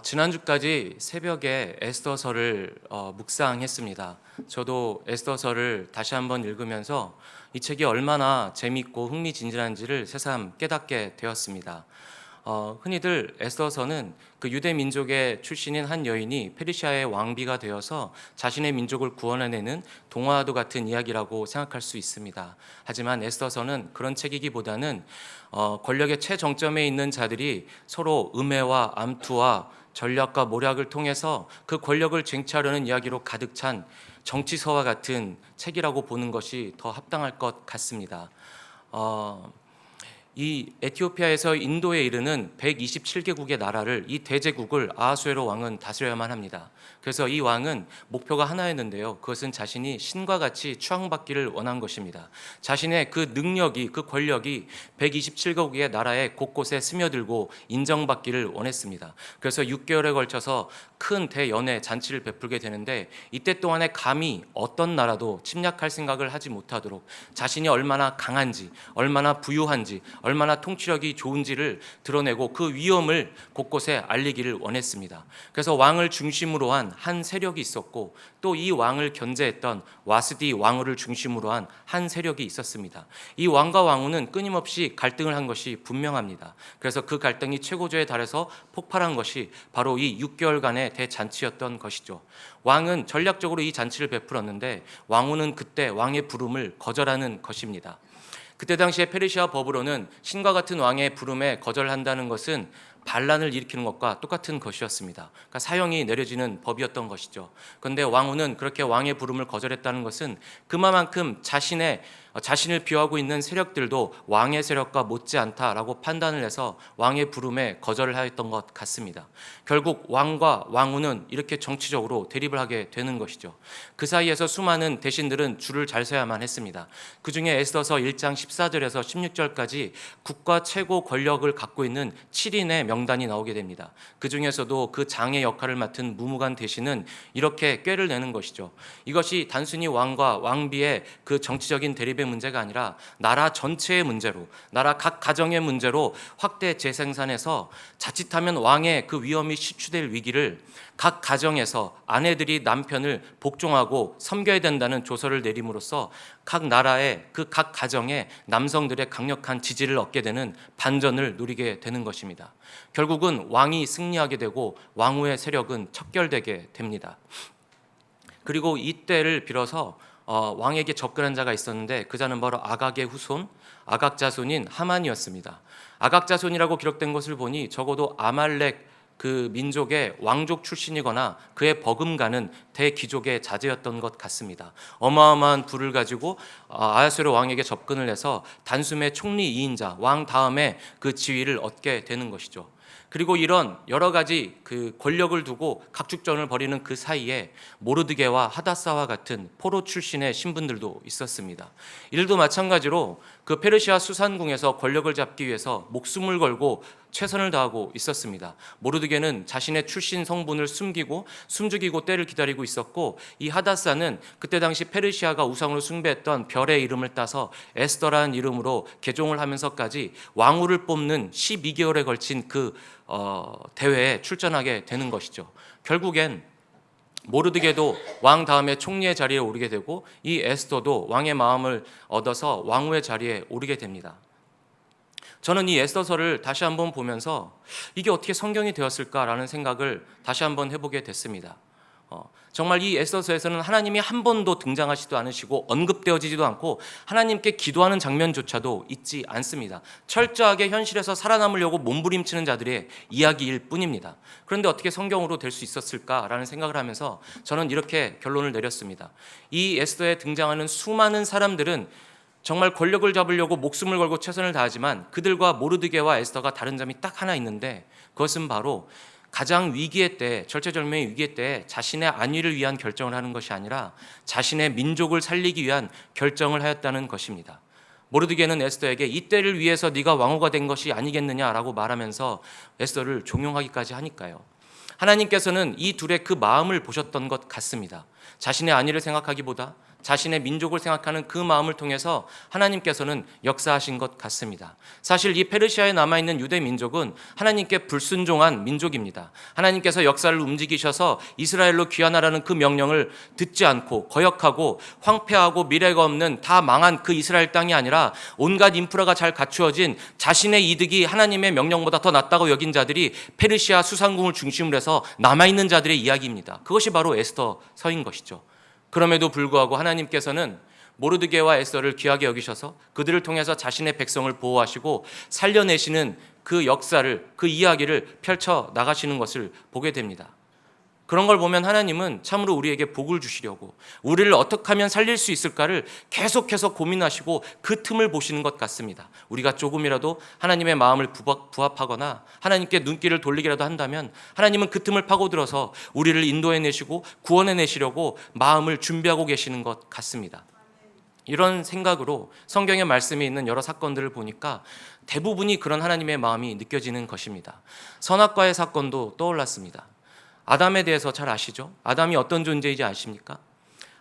지난주까지 새벽에 에스더서를 묵상했습니다. 저도 에스더서를 다시 한번 읽으면서 이 책이 얼마나 재밌고 흥미진진한지를 새삼 깨닫게 되었습니다. 흔히들 에스더서는 그 유대 민족의 출신인 한 여인이 페르시아의 왕비가 되어서 자신의 민족을 구원해내는 동화와도 같은 이야기라고 생각할 수 있습니다. 하지만 에스더서는 그런 책이기보다는 권력의 최정점에 있는 자들이 서로 음해와 암투와 전략과 모략을 통해서 그 권력을 쟁취하려는 이야기로 가득 찬 정치서와 같은 책이라고 보는 것이 더 합당할 것 같습니다. 이 에티오피아에서 인도에 이르는 127개국의 나라를, 이 대제국을 아하수에로 왕은 다스려야만 합니다. 그래서 이 왕은 목표가 하나였는데요, 그것은 자신이 신과 같이 추앙받기를 원한 것입니다. 자신의 그 능력이, 그 권력이 127개국의 나라에 곳곳에 스며들고 인정받기를 원했습니다. 그래서 6개월에 걸쳐서 큰 대연회 잔치를 베풀게 되는데, 이때 동안에 감히 어떤 나라도 침략할 생각을 하지 못하도록 자신이 얼마나 강한지, 얼마나 부유한지, 얼마나 통치력이 좋은지를 드러내고 그 위엄을 곳곳에 알리기를 원했습니다. 그래서 왕을 중심으로 한 세력이 있었고, 또 이 왕을 견제했던 와스디 왕후를 중심으로 한 세력이 있었습니다. 이 왕과 왕후는 끊임없이 갈등을 한 것이 분명합니다. 그래서 그 갈등이 최고조에 달해서 폭발한 것이 바로 이 6개월간의 대잔치였던 것이죠. 왕은 전략적으로 이 잔치를 베풀었는데, 왕후는 그때 왕의 부름을 거절하는 것입니다. 그때 당시에 페르시아 법으로는 신과 같은 왕의 부름에 거절한다는 것은 반란을 일으키는 것과 똑같은 것이었습니다. 그러니까 사형이 내려지는 법이었던 것이죠. 그런데 왕후는 그렇게 왕의 부름을 거절했다는 것은 그만큼 자신을 비호하고 있는 세력들도 왕의 세력과 못지않다라고 판단을 해서 왕의 부름에 거절을 하였던 것 같습니다. 결국 왕과 왕후는 이렇게 정치적으로 대립을 하게 되는 것이죠. 그 사이에서 수많은 대신들은 줄을 잘 서야만 했습니다. 그 중에 에스더서 1장 14절에서 16절까지 국가 최고 권력을 갖고 있는 7인의 명단이 나오게 됩니다. 그 중에서도 그 장의 역할을 맡은 무무간 대신은 이렇게 꾀를 내는 것이죠. 이것이 단순히 왕과 왕비의 그 정치적인 대립의 문제가 아니라 나라 전체의 문제로, 나라 각 가정의 문제로 확대 재생산해서 자칫하면 왕의 그 위험이 식추될 위기를 각 가정에서 아내들이 남편을 복종하고 섬겨야 된다는 조서를 내림으로써 각 나라의 그 각 가정의 남성들의 강력한 지지를 얻게 되는 반전을 누리게 되는 것입니다. 결국은 왕이 승리하게 되고 왕후의 세력은 척결되게 됩니다. 그리고 이때를 빌어서 왕에게 접근한 자가 있었는데, 그 자는 바로 아각의 후손, 아각 자손인 하만이었습니다. 아각 자손이라고 기록된 것을 보니 적어도 아말렉 그 민족의 왕족 출신이거나 그의 버금가는 대귀족의 자제였던 것 같습니다. 어마어마한 부를 가지고 아하수에로 왕에게 접근을 해서 단숨에 총리 2인자, 왕 다음에 그 지위를 얻게 되는 것이죠. 그리고 이런 여러 가지 그 권력을 두고 각축전을 벌이는 그 사이에 모르드게와 하다사와 같은 포로 출신의 신분들도 있었습니다. 이들도 마찬가지로 그 페르시아 수산궁에서 권력을 잡기 위해서 목숨을 걸고 최선을 다하고 있었습니다. 모르드게는 자신의 출신 성분을 숨죽이고 때를 기다리고 있었고, 이 하다사는 그때 당시 페르시아가 우상으로 숭배했던 별의 이름을 따서 에스더라는 이름으로 개종을 하면서까지 왕후를 뽑는 12개월에 걸친 그 대회에 출전하게 되는 것이죠. 결국엔 모르드게도 왕 다음에 총리의 자리에 오르게 되고, 이 에스더도 왕의 마음을 얻어서 왕후의 자리에 오르게 됩니다. 저는 이 에스더서를 다시 한번 보면서 이게 어떻게 성경이 되었을까라는 생각을 다시 한번 해보게 됐습니다. 정말 이 에스더서에서는 하나님이 한 번도 등장하지도 않으시고 언급되어지지도 않고 하나님께 기도하는 장면조차도 있지 않습니다. 철저하게 현실에서 살아남으려고 몸부림치는 자들의 이야기일 뿐입니다. 그런데 어떻게 성경으로 될 수 있었을까라는 생각을 하면서 저는 이렇게 결론을 내렸습니다. 이 에스더에 등장하는 수많은 사람들은 정말 권력을 잡으려고 목숨을 걸고 최선을 다하지만, 그들과 모르드게와 에스더가 다른 점이 딱 하나 있는데, 그것은 바로 가장 위기의 때, 절체절명의 위기의 때 자신의 안위를 위한 결정을 하는 것이 아니라 자신의 민족을 살리기 위한 결정을 하였다는 것입니다. 모르드게는 에스더에게 이때를 위해서 네가 왕후가 된 것이 아니겠느냐라고 말하면서 에스더를 종용하기까지 하니까요. 하나님께서는 이 둘의 그 마음을 보셨던 것 같습니다. 자신의 안위를 생각하기보다 자신의 민족을 생각하는 그 마음을 통해서 하나님께서는 역사하신 것 같습니다. 사실 이 페르시아에 남아있는 유대 민족은 하나님께 불순종한 민족입니다. 하나님께서 역사를 움직이셔서 이스라엘로 귀환하라는 그 명령을 듣지 않고 거역하고 황폐하고 미래가 없는 다 망한 그 이스라엘 땅이 아니라 온갖 인프라가 잘 갖추어진 자신의 이득이 하나님의 명령보다 더 낫다고 여긴 자들이 페르시아 수상궁을 중심으로 해서 남아있는 자들의 이야기입니다. 그것이 바로 에스더서인 것이죠. 그럼에도 불구하고 하나님께서는 모르드게와 에스더를 귀하게 여기셔서 그들을 통해서 자신의 백성을 보호하시고 살려내시는 그 역사를, 그 이야기를 펼쳐 나가시는 것을 보게 됩니다. 그런 걸 보면 하나님은 참으로 우리에게 복을 주시려고 우리를 어떻게 하면 살릴 수 있을까를 계속해서 고민하시고 그 틈을 보시는 것 같습니다. 우리가 조금이라도 하나님의 마음을 부합하거나 하나님께 눈길을 돌리기라도 한다면 하나님은 그 틈을 파고들어서 우리를 인도해내시고 구원해내시려고 마음을 준비하고 계시는 것 같습니다. 이런 생각으로 성경의 말씀에 있는 여러 사건들을 보니까 대부분이 그런 하나님의 마음이 느껴지는 것입니다. 선악과의 사건도 떠올랐습니다. 아담에 대해서 잘 아시죠? 아담이 어떤 존재인지 아십니까?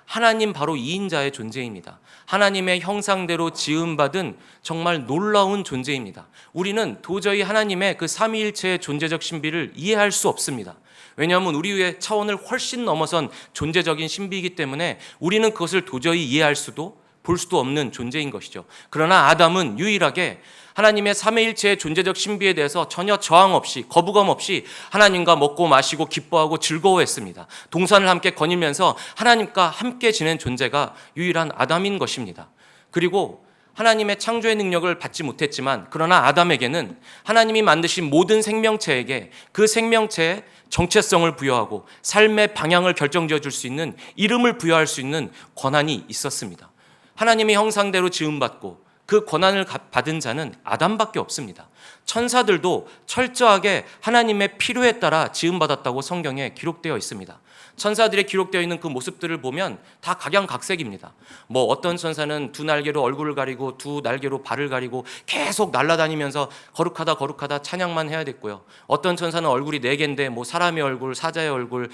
하나님 바로 이인자의 존재입니다. 하나님의 형상대로 지음받은 정말 놀라운 존재입니다. 우리는 도저히 하나님의 그 삼위일체의 존재적 신비를 이해할 수 없습니다. 왜냐하면 우리의 차원을 훨씬 넘어선 존재적인 신비이기 때문에 우리는 그것을 도저히 이해할 수도 볼 수도 없는 존재인 것이죠. 그러나 아담은 유일하게 하나님의 삼위일체의 존재적 신비에 대해서 전혀 저항 없이 거부감 없이 하나님과 먹고 마시고 기뻐하고 즐거워했습니다. 동산을 함께 거닐면서 하나님과 함께 지낸 존재가 유일한 아담인 것입니다. 그리고 하나님의 창조의 능력을 받지 못했지만 그러나 아담에게는 하나님이 만드신 모든 생명체에게 그 생명체의 정체성을 부여하고 삶의 방향을 결정지어 줄 수 있는 이름을 부여할 수 있는 권한이 있었습니다. 하나님의 형상대로 지음받고 그 권한을 받은 자는 아담밖에 없습니다. 천사들도 철저하게 하나님의 필요에 따라 지음받았다고 성경에 기록되어 있습니다. 천사들의 기록되어 있는 그 모습들을 보면 다 각양각색입니다. 어떤 천사는 두 날개로 얼굴을 가리고 두 날개로 발을 가리고 계속 날아다니면서 거룩하다 찬양만 해야 됐고요. 어떤 천사는 얼굴이 4개인데 사람의 얼굴, 사자의 얼굴,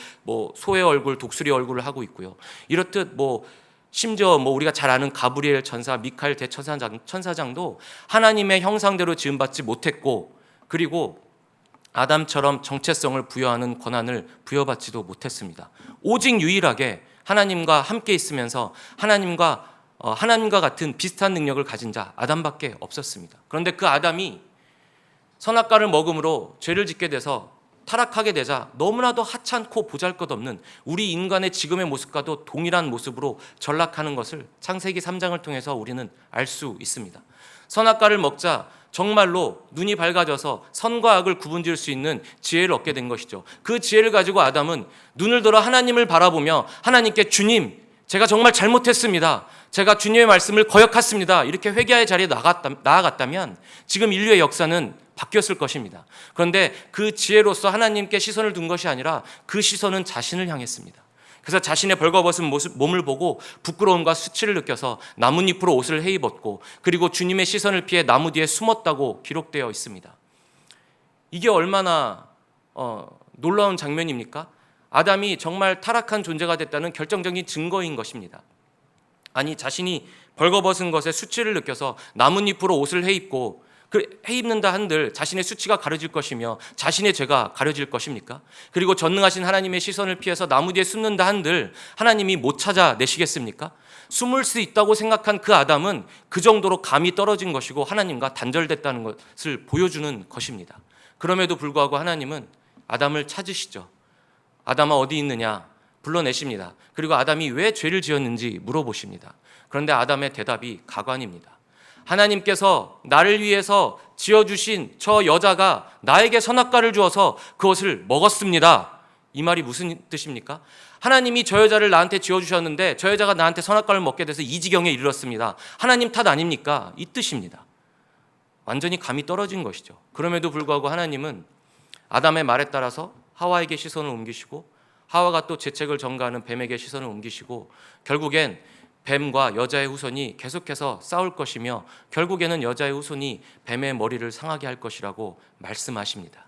소의 얼굴, 독수리 얼굴을 하고 있고요. 이렇듯 심지어 우리가 잘 아는 가브리엘 천사, 미카엘 대천사장도 하나님의 형상대로 지음받지 못했고 그리고 아담처럼 정체성을 부여하는 권한을 부여받지도 못했습니다. 오직 유일하게 하나님과 함께 있으면서 하나님과 같은 비슷한 능력을 가진 자 아담밖에 없었습니다. 그런데 그 아담이 선악과를 먹음으로 죄를 짓게 돼서 타락하게 되자 너무나도 하찮고 보잘것없는 우리 인간의 지금의 모습과도 동일한 모습으로 전락하는 것을 창세기 3장을 통해서 우리는 알 수 있습니다. 선악과를 먹자 정말로 눈이 밝아져서 선과 악을 구분지을 수 있는 지혜를 얻게 된 것이죠. 그 지혜를 가지고 아담은 눈을 들어 하나님을 바라보며 하나님께 주님, 제가 정말 잘못했습니다. 제가 주님의 말씀을 거역했습니다. 이렇게 회개의 자리에 나아갔다면 지금 인류의 역사는 바뀌었을 것입니다. 그런데 그 지혜로서 하나님께 시선을 둔 것이 아니라 그 시선은 자신을 향했습니다. 그래서 자신의 벌거벗은 몸을 보고 부끄러움과 수치를 느껴서 나뭇잎으로 옷을 헤입었고 그리고 주님의 시선을 피해 나무 뒤에 숨었다고 기록되어 있습니다. 이게 얼마나 놀라운 장면입니까? 아담이 정말 타락한 존재가 됐다는 결정적인 증거인 것입니다. 아니, 자신이 벌거벗은 것에 수치를 느껴서 나뭇잎으로 옷을 헤입고 헤입는다 한들 자신의 수치가 가려질 것이며 자신의 죄가 가려질 것입니까? 그리고 전능하신 하나님의 시선을 피해서 나무 뒤에 숨는다 한들 하나님이 못 찾아내시겠습니까? 숨을 수 있다고 생각한 그 아담은 그 정도로 감이 떨어진 것이고 하나님과 단절됐다는 것을 보여주는 것입니다. 그럼에도 불구하고 하나님은 아담을 찾으시죠. 아담아 어디 있느냐 불러내십니다. 그리고 아담이 왜 죄를 지었는지 물어보십니다. 그런데 아담의 대답이 가관입니다. 하나님께서 나를 위해서 지어주신 저 여자가 나에게 선악과를 주어서 그것을 먹었습니다. 이 말이 무슨 뜻입니까? 하나님이 저 여자를 나한테 지어주셨는데 저 여자가 나한테 선악과를 먹게 돼서 이 지경에 이르렀습니다. 하나님 탓 아닙니까? 이 뜻입니다. 완전히 감이 떨어진 것이죠. 그럼에도 불구하고 하나님은 아담의 말에 따라서 하와에게 시선을 옮기시고 하와가 또 재책을 전가하는 뱀에게 시선을 옮기시고 결국엔 뱀과 여자의 후손이 계속해서 싸울 것이며 결국에는 여자의 후손이 뱀의 머리를 상하게 할 것이라고 말씀하십니다.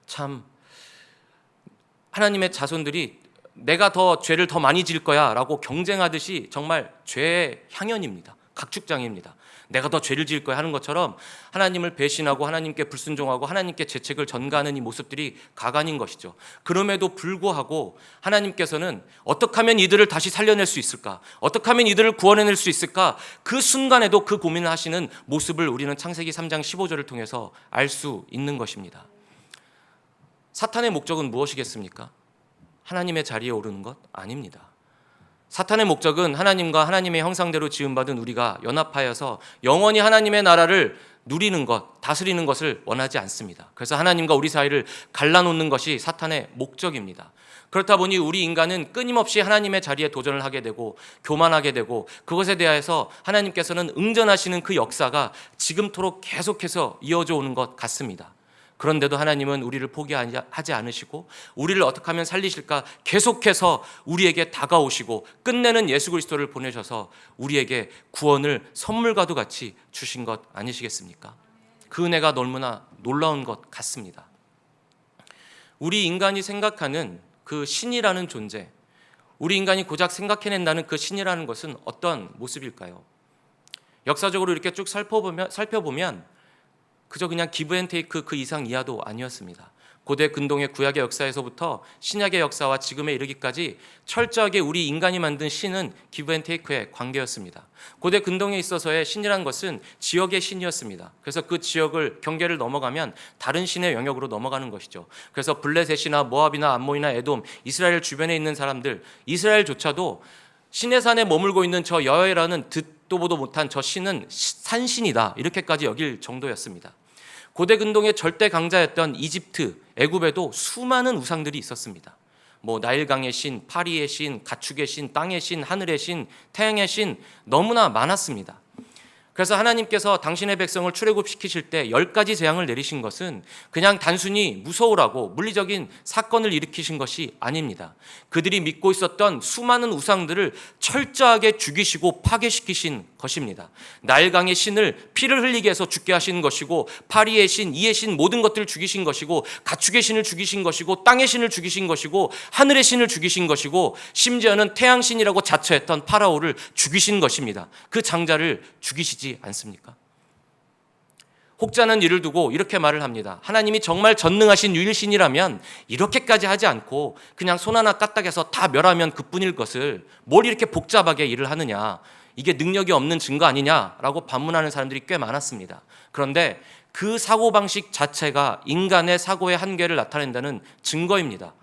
참 하나님의 자손들이 내가 더 죄를 더 많이 질 거야 라고 경쟁하듯이 정말 죄의 향연입니다. 각축장입니다. 내가 더 죄를 지을 거야 하는 것처럼 하나님을 배신하고 하나님께 불순종하고 하나님께 죄책을 전가하는 이 모습들이 가관인 것이죠. 그럼에도 불구하고 하나님께서는 어떻게 하면 이들을 다시 살려낼 수 있을까? 어떻게 하면 이들을 구원해낼 수 있을까? 그 순간에도 그 고민을 하시는 모습을 우리는 창세기 3장 15절을 통해서 알 수 있는 것입니다. 사탄의 목적은 무엇이겠습니까? 하나님의 자리에 오르는 것 아닙니다. 사탄의 목적은 하나님과 하나님의 형상대로 지음받은 우리가 연합하여서 영원히 하나님의 나라를 누리는 것, 다스리는 것을 원하지 않습니다. 그래서 하나님과 우리 사이를 갈라놓는 것이 사탄의 목적입니다. 그렇다 보니 우리 인간은 끊임없이 하나님의 자리에 도전을 하게 되고 교만하게 되고 그것에 대해서 하나님께서는 응전하시는 그 역사가 지금토록 계속해서 이어져 오는 것 같습니다. 그런데도 하나님은 우리를 포기하지 않으시고 우리를 어떻게 하면 살리실까 계속해서 우리에게 다가오시고 끝내는 예수 그리스도를 보내셔서 우리에게 구원을 선물과도 같이 주신 것 아니시겠습니까? 그 은혜가 너무나 놀라운 것 같습니다. 우리 인간이 생각하는 그 신이라는 존재, 우리 인간이 고작 생각해낸다는 그 신이라는 것은 어떤 모습일까요? 역사적으로 이렇게 쭉 살펴보면 그저 그냥 기브 앤 테이크 그 이상 이하도 아니었습니다. 고대 근동의 구약의 역사에서부터 신약의 역사와 지금에 이르기까지 철저하게 우리 인간이 만든 신은 기브 앤 테이크의 관계였습니다. 고대 근동에 있어서의 신이란 것은 지역의 신이었습니다. 그래서 그 지역을 경계를 넘어가면 다른 신의 영역으로 넘어가는 것이죠. 그래서 블레셋이나 모압이나 암몬이나 에돔, 이스라엘 주변에 있는 사람들, 이스라엘조차도 신의 산에 머물고 있는 저 여호와라는 듣도 보도 못한 저 신은 산신이다 이렇게까지 여길 정도였습니다. 고대 근동의 절대 강자였던 이집트, 애굽에도 수많은 우상들이 있었습니다. 나일강의 신, 파리의 신, 가축의 신, 땅의 신, 하늘의 신, 태양의 신 너무나 많았습니다. 그래서 하나님께서 당신의 백성을 출애굽시키실 때 10가지 재앙을 내리신 것은 그냥 단순히 무서우라고 물리적인 사건을 일으키신 것이 아닙니다. 그들이 믿고 있었던 수많은 우상들을 철저하게 죽이시고 파괴시키신 것입니다. 나일강의 신을 피를 흘리게 해서 죽게 하신 것이고 파리의 신, 이의 신 모든 것들을 죽이신 것이고 가축의 신을 죽이신 것이고 땅의 신을 죽이신 것이고 하늘의 신을 죽이신 것이고 심지어는 태양신이라고 자처했던 파라오를 죽이신 것입니다. 그 장자를 죽이시지 않습니까? 혹자는 이를 두고 이렇게 말을 합니다. 하나님이 정말 전능하신 유일신이라면 이렇게까지 하지 않고 그냥 손 하나 까딱해서 다 멸하면 그뿐일 것을 뭘 이렇게 복잡하게 일을 하느냐, 이게 능력이 없는 증거 아니냐라고 반문하는 사람들이 꽤 많았습니다. 그런데 그 사고방식 자체가 인간의 사고의 한계를 나타낸다는 증거입니다.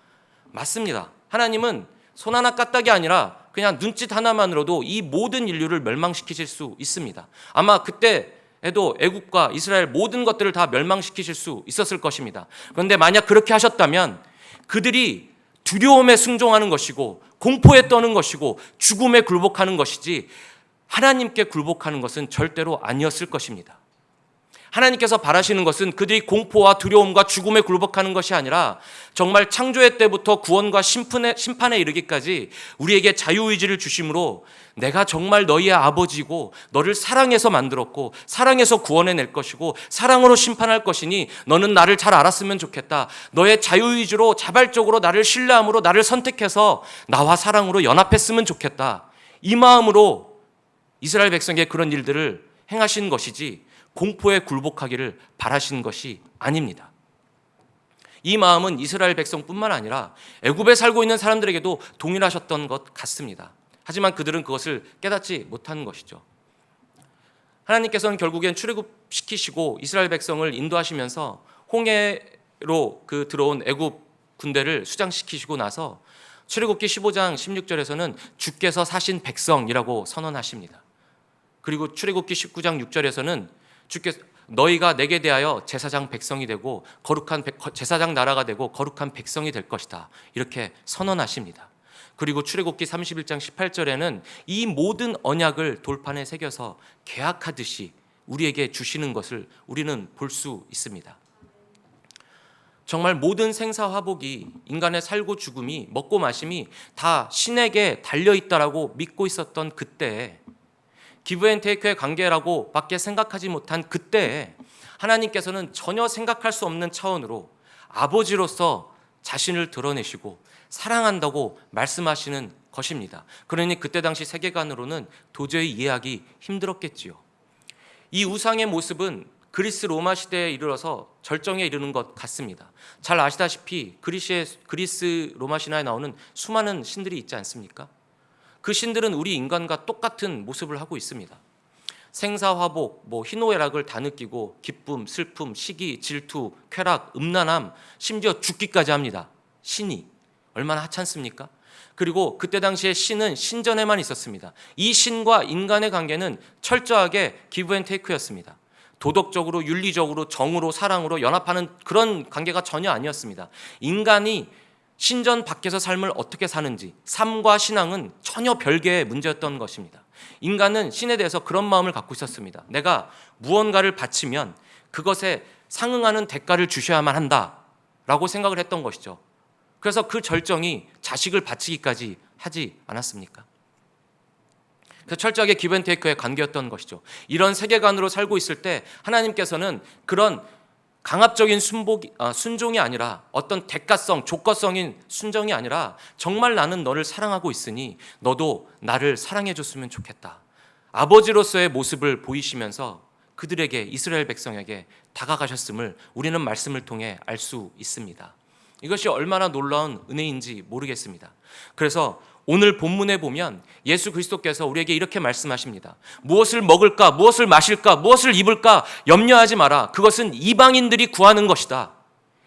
맞습니다. 하나님은 손 하나 까딱이 아니라 그냥 눈짓 하나만으로도 이 모든 인류를 멸망시키실 수 있습니다. 아마 그때에도 애국과 이스라엘 모든 것들을 다 멸망시키실 수 있었을 것입니다. 그런데 만약 그렇게 하셨다면 그들이 두려움에 순종하는 것이고 공포에 떠는 것이고 죽음에 굴복하는 것이지 하나님께 굴복하는 것은 절대로 아니었을 것입니다. 하나님께서 바라시는 것은 그들이 공포와 두려움과 죽음에 굴복하는 것이 아니라 정말 창조의 때부터 구원과 심판에 이르기까지 우리에게 자유의지를 주심으로 내가 정말 너희의 아버지고 너를 사랑해서 만들었고 사랑해서 구원해낼 것이고 사랑으로 심판할 것이니 너는 나를 잘 알았으면 좋겠다. 너의 자유의지로 자발적으로 나를 신뢰함으로 나를 선택해서 나와 사랑으로 연합했으면 좋겠다. 이 마음으로 이스라엘 백성에게 그런 일들을 행하신 것이지 공포에 굴복하기를 바라신 것이 아닙니다. 이 마음은 이스라엘 백성뿐만 아니라 애굽에 살고 있는 사람들에게도 동일하셨던 것 같습니다. 하지만 그들은 그것을 깨닫지 못한 것이죠. 하나님께서는 결국엔 출애굽시키시고 이스라엘 백성을 인도하시면서 홍해로 들어온 애굽 군대를 수장시키시고 나서 출애굽기 15장 16절에서는 주께서 사신 백성이라고 선언하십니다. 그리고 출애굽기 19장 6절에서는 주께서 너희가 내게 대하여 제사장 백성이 되고 제사장 나라가 되고 거룩한 백성이 될 것이다. 이렇게 선언하십니다. 그리고 출애굽기 31장 18절에는 이 모든 언약을 돌판에 새겨서 계약하듯이 우리에게 주시는 것을 우리는 볼 수 있습니다. 정말 모든 생사화복이 인간의 살고 죽음이 먹고 마심이 다 신에게 달려있다라고 믿고 있었던 그때에 기브 앤 테이크의 관계라고 밖에 생각하지 못한 그때에 하나님께서는 전혀 생각할 수 없는 차원으로 아버지로서 자신을 드러내시고 사랑한다고 말씀하시는 것입니다. 그러니 그때 당시 세계관으로는 도저히 이해하기 힘들었겠지요. 이 우상의 모습은 그리스 로마 시대에 이르러서 절정에 이르는 것 같습니다. 잘 아시다시피 그리스 로마 신화에 나오는 수많은 신들이 있지 않습니까? 그 신들은 우리 인간과 똑같은 모습을 하고 있습니다. 생사화복, 희노애락을 다 느끼고 기쁨, 슬픔, 시기, 질투, 쾌락, 음란함, 심지어 죽기까지 합니다. 신이 얼마나 하찮습니까? 그리고 그때 당시에 신은 신전에만 있었습니다. 이 신과 인간의 관계는 철저하게 기브 앤 테이크였습니다. 도덕적으로, 윤리적으로, 정으로, 사랑으로 연합하는 그런 관계가 전혀 아니었습니다. 인간이 신전 밖에서 삶을 어떻게 사는지, 삶과 신앙은 전혀 별개의 문제였던 것입니다. 인간은 신에 대해서 그런 마음을 갖고 있었습니다. 내가 무언가를 바치면 그것에 상응하는 대가를 주셔야만 한다라고 생각을 했던 것이죠. 그래서 그 절정이 자식을 바치기까지 하지 않았습니까? 그래서 철저하게 기브앤테이크의 관계였던 것이죠. 이런 세계관으로 살고 있을 때 하나님께서는 그런 강압적인 순종이 아니라 어떤 대가성, 조건성인 순종이 아니라 정말 나는 너를 사랑하고 있으니 너도 나를 사랑해 줬으면 좋겠다. 아버지로서의 모습을 보이시면서 그들에게, 이스라엘 백성에게 다가가셨음을 우리는 말씀을 통해 알 수 있습니다. 이것이 얼마나 놀라운 은혜인지 모르겠습니다. 그래서 오늘 본문에 보면 예수 그리스도께서 우리에게 이렇게 말씀하십니다. 무엇을 먹을까, 무엇을 마실까, 무엇을 입을까 염려하지 마라. 그것은 이방인들이 구하는 것이다.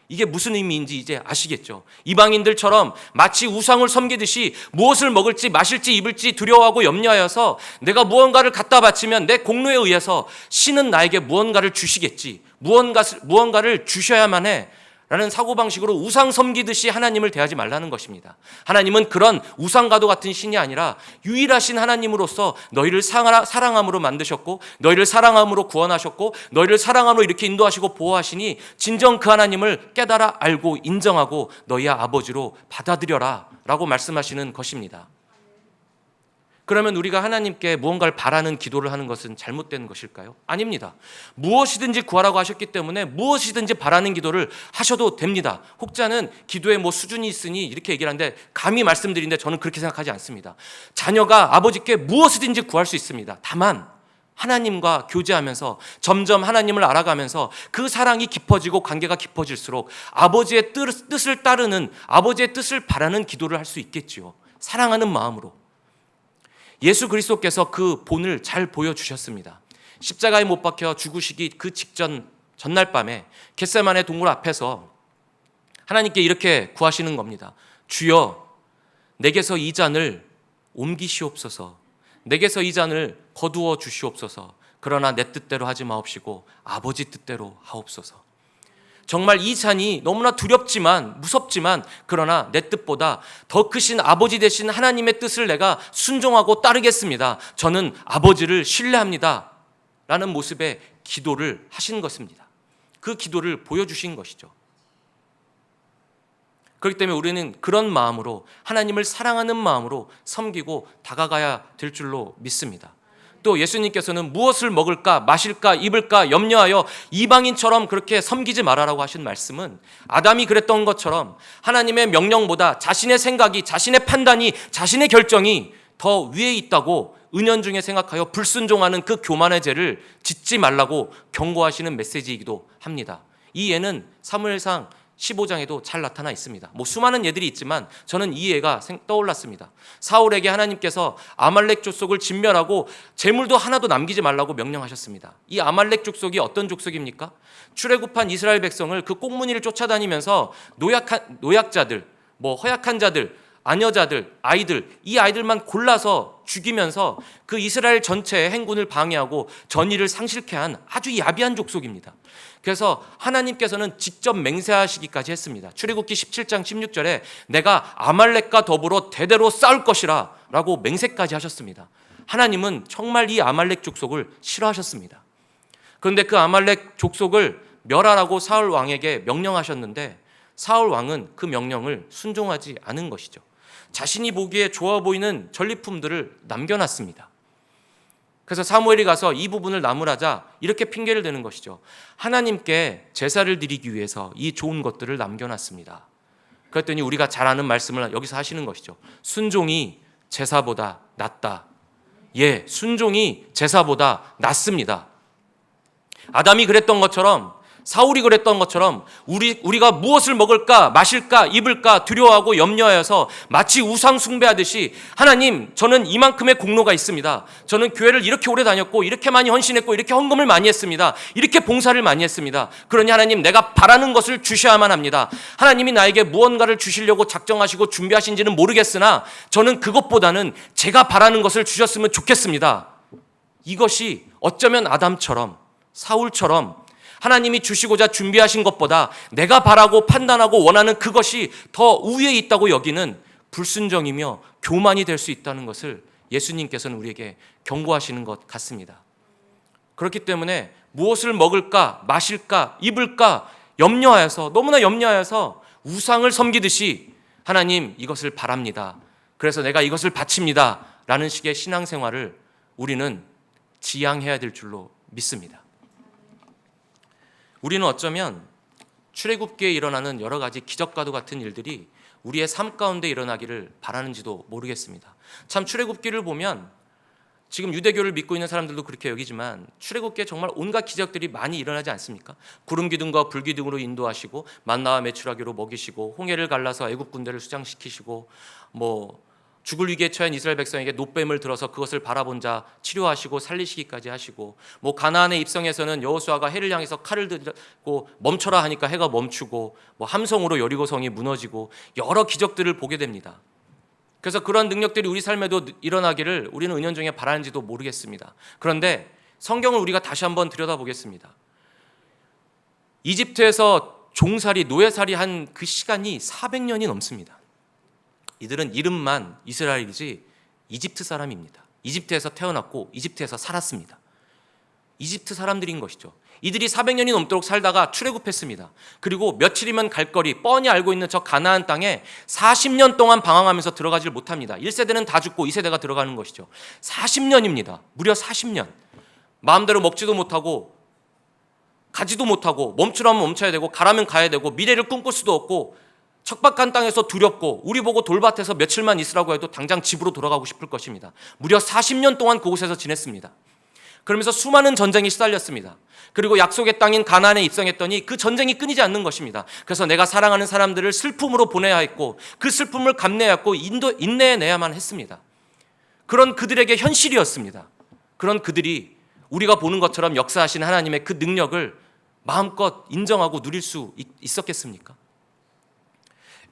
이게 무슨 의미인지 이제 아시겠죠? 이방인들처럼 마치 우상을 섬기듯이 무엇을 먹을지 마실지 입을지 두려워하고 염려하여서 내가 무언가를 갖다 바치면 내 공로에 의해서 신은 나에게 무언가를 주시겠지, 무언가를 주셔야만 해 라는 사고방식으로 우상 섬기듯이 하나님을 대하지 말라는 것입니다. 하나님은 그런 우상과도 같은 신이 아니라 유일하신 하나님으로서 너희를 사랑함으로 만드셨고, 너희를 사랑함으로 구원하셨고, 너희를 사랑함으로 이렇게 인도하시고 보호하시니 진정 그 하나님을 깨달아 알고 인정하고 너희의 아버지로 받아들여라 라고 말씀하시는 것입니다. 그러면 우리가 하나님께 무언가를 바라는 기도를 하는 것은 잘못된 것일까요? 아닙니다. 무엇이든지 구하라고 하셨기 때문에 무엇이든지 바라는 기도를 하셔도 됩니다. 혹자는 기도에 수준이 있으니 이렇게 얘기를 하는데, 감히 말씀드리는데 저는 그렇게 생각하지 않습니다. 자녀가 아버지께 무엇이든지 구할 수 있습니다. 다만 하나님과 교제하면서 점점 하나님을 알아가면서 그 사랑이 깊어지고 관계가 깊어질수록 아버지의 뜻을 따르는, 아버지의 뜻을 바라는 기도를 할 수 있겠지요. 사랑하는 마음으로. 예수 그리스도께서 그 본을 잘 보여주셨습니다. 십자가에 못 박혀 죽으시기 그 전날 밤에 겟세마네 동굴 앞에서 하나님께 이렇게 구하시는 겁니다. 주여, 내게서 이 잔을 옮기시옵소서. 내게서 이 잔을 거두어 주시옵소서. 그러나 내 뜻대로 하지 마옵시고 아버지 뜻대로 하옵소서. 정말 이 잔이 너무나 두렵지만, 무섭지만, 그러나 내 뜻보다 더 크신 아버지 되신 하나님의 뜻을 내가 순종하고 따르겠습니다. 저는 아버지를 신뢰합니다 라는 모습의 기도를 하신 것입니다. 그 기도를 보여주신 것이죠. 그렇기 때문에 우리는 그런 마음으로, 하나님을 사랑하는 마음으로 섬기고 다가가야 될 줄로 믿습니다. 또 예수님께서는 무엇을 먹을까, 마실까, 입을까 염려하여 이방인처럼 그렇게 섬기지 말아라고 하신 말씀은, 아담이 그랬던 것처럼 하나님의 명령보다 자신의 생각이, 자신의 판단이, 자신의 결정이 더 위에 있다고 은연중에 생각하여 불순종하는 그 교만의 죄를 짓지 말라고 경고하시는 메시지이기도 합니다. 이 예는 사무엘상 15장에도 잘 나타나 있습니다. 수많은 예들이 있지만 저는 이 예가 떠올랐습니다. 사울에게 하나님께서 아말렉 족속을 진멸하고 재물도 하나도 남기지 말라고 명령하셨습니다. 이 아말렉 족속이 어떤 족속입니까? 출애굽한 이스라엘 백성을 그 꽁무니를 쫓아다니면서 노약자들, 허약한 자들, 아녀자들, 아이들, 이 아이들만 골라서 죽이면서 그 이스라엘 전체의 행군을 방해하고 전의를 상실케 한 아주 야비한 족속입니다. 그래서 하나님께서는 직접 맹세하시기까지 했습니다. 출애굽기 17장 16절에 내가 아말렉과 더불어 대대로 싸울 것이라 라고 맹세까지 하셨습니다. 하나님은 정말 이 아말렉 족속을 싫어하셨습니다. 그런데 그 아말렉 족속을 멸하라고 사울 왕에게 명령하셨는데 사울 왕은 그 명령을 순종하지 않은 것이죠. 자신이 보기에 좋아 보이는 전리품들을 남겨놨습니다. 그래서 사무엘이 가서 이 부분을 나무라자 이렇게 핑계를 대는 것이죠. 하나님께 제사를 드리기 위해서 이 좋은 것들을 남겨놨습니다. 그랬더니 우리가 잘 아는 말씀을 여기서 하시는 것이죠. 순종이 제사보다 낫다. 예, 순종이 제사보다 낫습니다. 아담이 그랬던 것처럼, 사울이 그랬던 것처럼 우리가 무엇을 먹을까 마실까 입을까 두려워하고 염려하여서 마치 우상 숭배하듯이, 하나님, 저는 이만큼의 공로가 있습니다. 저는 교회를 이렇게 오래 다녔고 이렇게 많이 헌신했고 이렇게 헌금을 많이 했습니다. 이렇게 봉사를 많이 했습니다. 그러니 하나님, 내가 바라는 것을 주셔야만 합니다. 하나님이 나에게 무언가를 주시려고 작정하시고 준비하신지는 모르겠으나 저는 그것보다는 제가 바라는 것을 주셨으면 좋겠습니다. 이것이 어쩌면 아담처럼, 사울처럼 하나님이 주시고자 준비하신 것보다 내가 바라고 판단하고 원하는 그것이 더 우위에 있다고 여기는 불순종이며 교만이 될 수 있다는 것을 예수님께서는 우리에게 경고하시는 것 같습니다. 그렇기 때문에 무엇을 먹을까 마실까 입을까 너무나 염려하여서 우상을 섬기듯이, 하나님, 이것을 바랍니다, 그래서 내가 이것을 바칩니다 라는 식의 신앙생활을 우리는 지양해야 될 줄로 믿습니다. 우리는 어쩌면 출애굽기에 일어나는 여러 가지 기적과도 같은 일들이 우리의 삶 가운데 일어나기를 바라는지도 모르겠습니다. 참, 출애굽기를 보면 지금 유대교를 믿고 있는 사람들도 그렇게 여기지만 출애굽기에 정말 온갖 기적들이 많이 일어나지 않습니까? 구름 기둥과 불 기둥으로 인도하시고 만나와 메추라기로 먹이시고 홍해를 갈라서 애굽 군대를 수장시키시고 죽을 위기에 처한 이스라엘 백성에게 놋뱀을 들어서 그것을 바라본 자 치료하시고 살리시기까지 하시고, 가나안에 입성해서는 여호수아가 해를 향해서 칼을 들고 멈춰라 하니까 해가 멈추고, 함성으로 여리고성이 무너지고, 여러 기적들을 보게 됩니다. 그래서 그런 능력들이 우리 삶에도 일어나기를 우리는 은연중에 바라는지도 모르겠습니다. 그런데 성경을 우리가 다시 한번 들여다보겠습니다. 이집트에서 종살이, 노예살이 한 그 시간이 400년이 넘습니다. 이들은 이름만 이스라엘이지 이집트 사람입니다. 이집트에서 태어났고 이집트에서 살았습니다. 이집트 사람들인 것이죠. 이들이 400년이 넘도록 살다가 출애굽했습니다. 그리고 며칠이면 갈 거리 뻔히 알고 있는 저 가나안 땅에 40년 동안 방황하면서 들어가질 못합니다. 1세대는 다 죽고 2세대가 들어가는 것이죠. 40년입니다. 무려 40년. 마음대로 먹지도 못하고 가지도 못하고, 멈추라면 멈춰야 되고 가라면 가야 되고, 미래를 꿈꿀 수도 없고, 척박한 땅에서 두렵고, 우리 보고 돌밭에서 며칠만 있으라고 해도 당장 집으로 돌아가고 싶을 것입니다. 무려 40년 동안 그곳에서 지냈습니다. 그러면서 수많은 전쟁이 시달렸습니다. 그리고 약속의 땅인 가나안에 입성했더니 그 전쟁이 끊이지 않는 것입니다. 그래서 내가 사랑하는 사람들을 슬픔으로 보내야 했고, 그 슬픔을 감내해야 했고, 인내해내야만 했습니다. 그런 그들에게 현실이었습니다. 그런 그들이 우리가 보는 것처럼 역사하신 하나님의 그 능력을 마음껏 인정하고 누릴 수 있었겠습니까?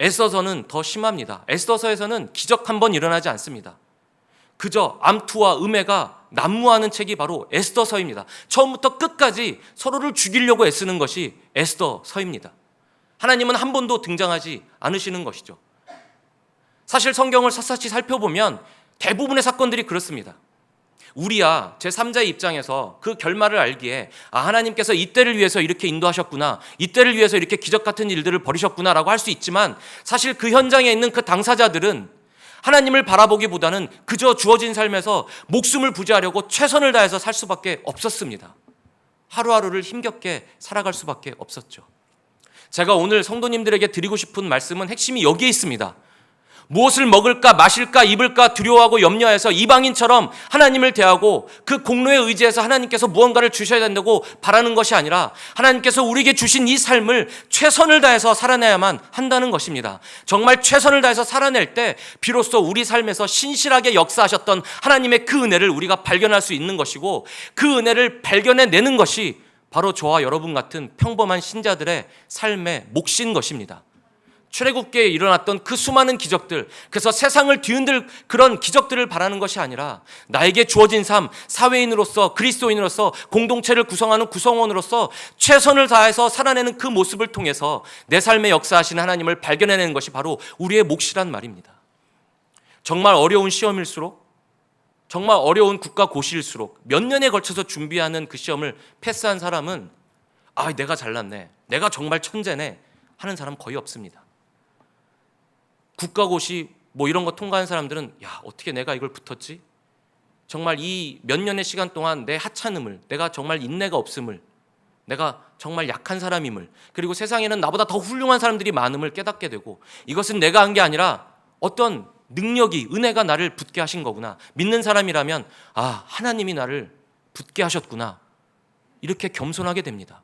에스더서는 더 심합니다. 에스더서에서는 기적 한 번 일어나지 않습니다. 그저 암투와 음해가 난무하는 책이 바로 에스더서입니다. 처음부터 끝까지 서로를 죽이려고 애쓰는 것이 에스더서입니다. 하나님은 한 번도 등장하지 않으시는 것이죠. 사실 성경을 샅샅이 살펴보면 대부분의 사건들이 그렇습니다. 우리야 제3자의 입장에서 그 결말을 알기에, 하나님께서 이때를 위해서 이렇게 인도하셨구나, 이때를 위해서 이렇게 기적 같은 일들을 벌이셨구나 라고 할 수 있지만, 사실 그 현장에 있는 그 당사자들은 하나님을 바라보기보다는 그저 주어진 삶에서 목숨을 부지하려고 최선을 다해서 살 수밖에 없었습니다. 하루하루를 힘겹게 살아갈 수밖에 없었죠. 제가 오늘 성도님들에게 드리고 싶은 말씀은 핵심이 여기에 있습니다. 무엇을 먹을까 마실까 입을까 두려워하고 염려해서 이방인처럼 하나님을 대하고 그 공로에 의지해서 하나님께서 무언가를 주셔야 된다고 바라는 것이 아니라, 하나님께서 우리에게 주신 이 삶을 최선을 다해서 살아내야만 한다는 것입니다. 정말 최선을 다해서 살아낼 때 비로소 우리 삶에서 신실하게 역사하셨던 하나님의 그 은혜를 우리가 발견할 수 있는 것이고, 그 은혜를 발견해내는 것이 바로 저와 여러분 같은 평범한 신자들의 삶의 몫인 것입니다. 출애굽기에 일어났던 그 수많은 기적들, 그래서 세상을 뒤흔들 그런 기적들을 바라는 것이 아니라, 나에게 주어진 삶, 사회인으로서, 그리스도인으로서, 공동체를 구성하는 구성원으로서 최선을 다해서 살아내는 그 모습을 통해서 내 삶에 역사하시는 하나님을 발견해내는 것이 바로 우리의 몫이란 말입니다. 정말 어려운 시험일수록, 정말 어려운 국가 고시일수록 몇 년에 걸쳐서 준비하는 그 시험을 패스한 사람은 내가 잘났네, 내가 정말 천재네 하는 사람 거의 없습니다. 국가고시 이런 거 통과한 사람들은 어떻게 내가 이걸 붙었지? 정말 이 몇 년의 시간 동안 내 하찮음을, 내가 정말 인내가 없음을, 내가 정말 약한 사람임을, 그리고 세상에는 나보다 더 훌륭한 사람들이 많음을 깨닫게 되고, 이것은 내가 한 게 아니라 어떤 능력이, 은혜가 나를 붙게 하신 거구나. 믿는 사람이라면 하나님이 나를 붙게 하셨구나, 이렇게 겸손하게 됩니다.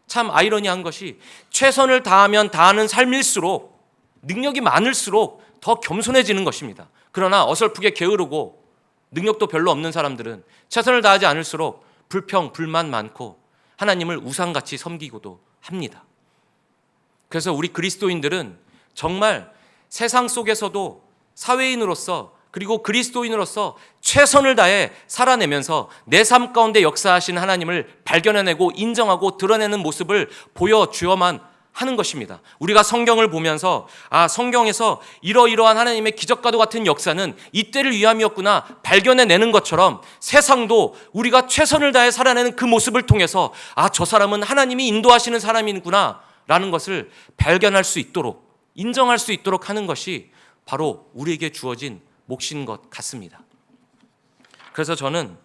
참 아이러니한 것이 최선을 다하면 다하는 삶일수록, 능력이 많을수록 더 겸손해지는 것입니다. 그러나 어설프게 게으르고 능력도 별로 없는 사람들은 최선을 다하지 않을수록 불평, 불만 많고 하나님을 우상같이 섬기고도 합니다. 그래서 우리 그리스도인들은 정말 세상 속에서도 사회인으로서, 그리고 그리스도인으로서 최선을 다해 살아내면서 내 삶 가운데 역사하신 하나님을 발견해내고 인정하고 드러내는 모습을 보여주어만 하는 것입니다. 우리가 성경을 보면서 성경에서 이러이러한 하나님의 기적과도 같은 역사는 이때를 위함이었구나 발견해내는 것처럼, 세상도 우리가 최선을 다해 살아내는 그 모습을 통해서 저 사람은 하나님이 인도하시는 사람이구나 라는 것을 발견할 수 있도록, 인정할 수 있도록 하는 것이 바로 우리에게 주어진 몫인 것 같습니다. 그래서 저는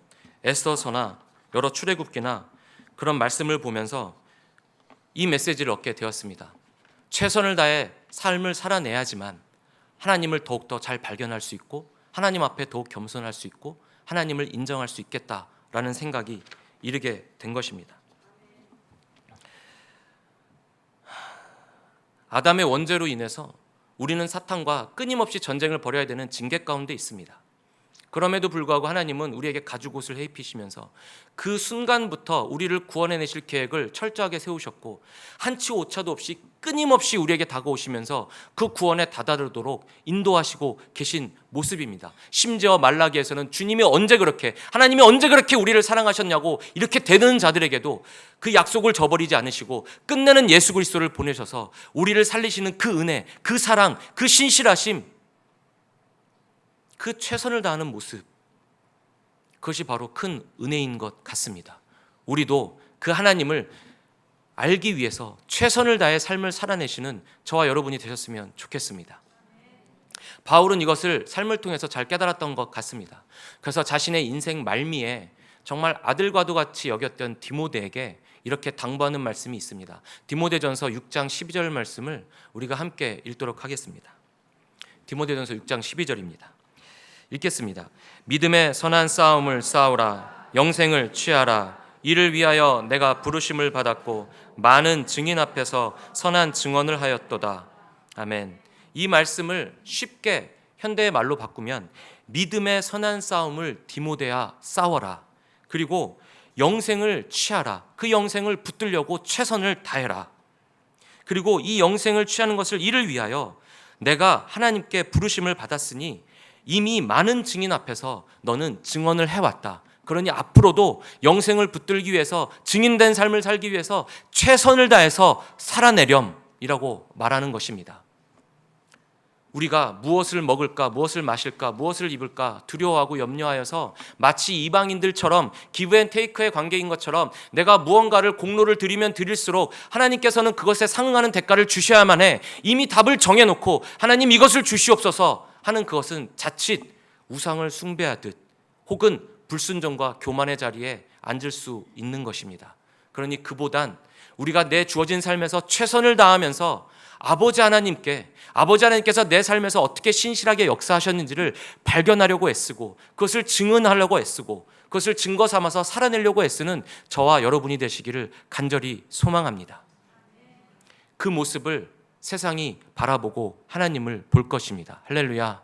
에스더서나 여러 출애굽기나 그런 말씀을 보면서 이 메시지를 얻게 되었습니다. 최선을 다해 삶을 살아내야지만 하나님을 더욱더 잘 발견할 수 있고, 하나님 앞에 더욱 겸손할 수 있고, 하나님을 인정할 수 있겠다라는 생각이 이르게 된 것입니다. 아담의 원죄로 인해서 우리는 사탄과 끊임없이 전쟁을 벌여야 되는 징계 가운데 있습니다. 그럼에도 불구하고 하나님은 우리에게 가죽옷을 해입히시면서 그 순간부터 우리를 구원해내실 계획을 철저하게 세우셨고, 한치 오차도 없이 끊임없이 우리에게 다가오시면서 그 구원에 다다르도록 인도하시고 계신 모습입니다. 심지어 말라기에서는 주님이 언제 그렇게, 하나님이 언제 그렇게 우리를 사랑하셨냐고 이렇게 대드는 자들에게도 그 약속을 저버리지 않으시고 끝내는 예수 그리스도를 보내셔서 우리를 살리시는 그 은혜, 그 사랑, 그 신실하심, 그 최선을 다하는 모습, 그것이 바로 큰 은혜인 것 같습니다. 우리도 그 하나님을 알기 위해서 최선을 다해 삶을 살아내시는 저와 여러분이 되셨으면 좋겠습니다. 바울은 이것을 삶을 통해서 잘 깨달았던 것 같습니다. 그래서 자신의 인생 말미에 정말 아들과도 같이 여겼던 디모데에게 이렇게 당부하는 말씀이 있습니다. 디모데전서 6장 12절 말씀을 우리가 함께 읽도록 하겠습니다. 디모데전서 6장 12절입니다. 읽겠습니다. 믿음의 선한 싸움을 싸우라. 영생을 취하라. 이를 위하여 내가 부르심을 받았고 많은 증인 앞에서 선한 증언을 하였도다. 아멘. 이 말씀을 쉽게 현대의 말로 바꾸면, 믿음의 선한 싸움을 디모데야 싸워라. 그리고 영생을 취하라. 그 영생을 붙들려고 최선을 다해라. 그리고 이 영생을 취하는 것을 이를 위하여 내가 하나님께 부르심을 받았으니 이미 많은 증인 앞에서 너는 증언을 해왔다. 그러니 앞으로도 영생을 붙들기 위해서, 증인된 삶을 살기 위해서 최선을 다해서 살아내렴이라고 말하는 것입니다. 우리가 무엇을 먹을까, 무엇을 마실까, 무엇을 입을까 두려워하고 염려하여서 마치 이방인들처럼 기브앤테이크의 관계인 것처럼 내가 무언가를 공로를 드리면 드릴수록 하나님께서는 그것에 상응하는 대가를 주셔야만 해, 이미 답을 정해놓고 하나님 이것을 주시옵소서 하는 그것은 자칫 우상을 숭배하듯 혹은 불순종과 교만의 자리에 앉을 수 있는 것입니다. 그러니 그보단 우리가 내 주어진 삶에서 최선을 다하면서 아버지 하나님께서 내 삶에서 어떻게 신실하게 역사하셨는지를 발견하려고 애쓰고, 그것을 증언하려고 애쓰고, 그것을 증거 삼아서 살아내려고 애쓰는 저와 여러분이 되시기를 간절히 소망합니다. 그 모습을 세상이 바라보고 하나님을 볼 것입니다. 할렐루야.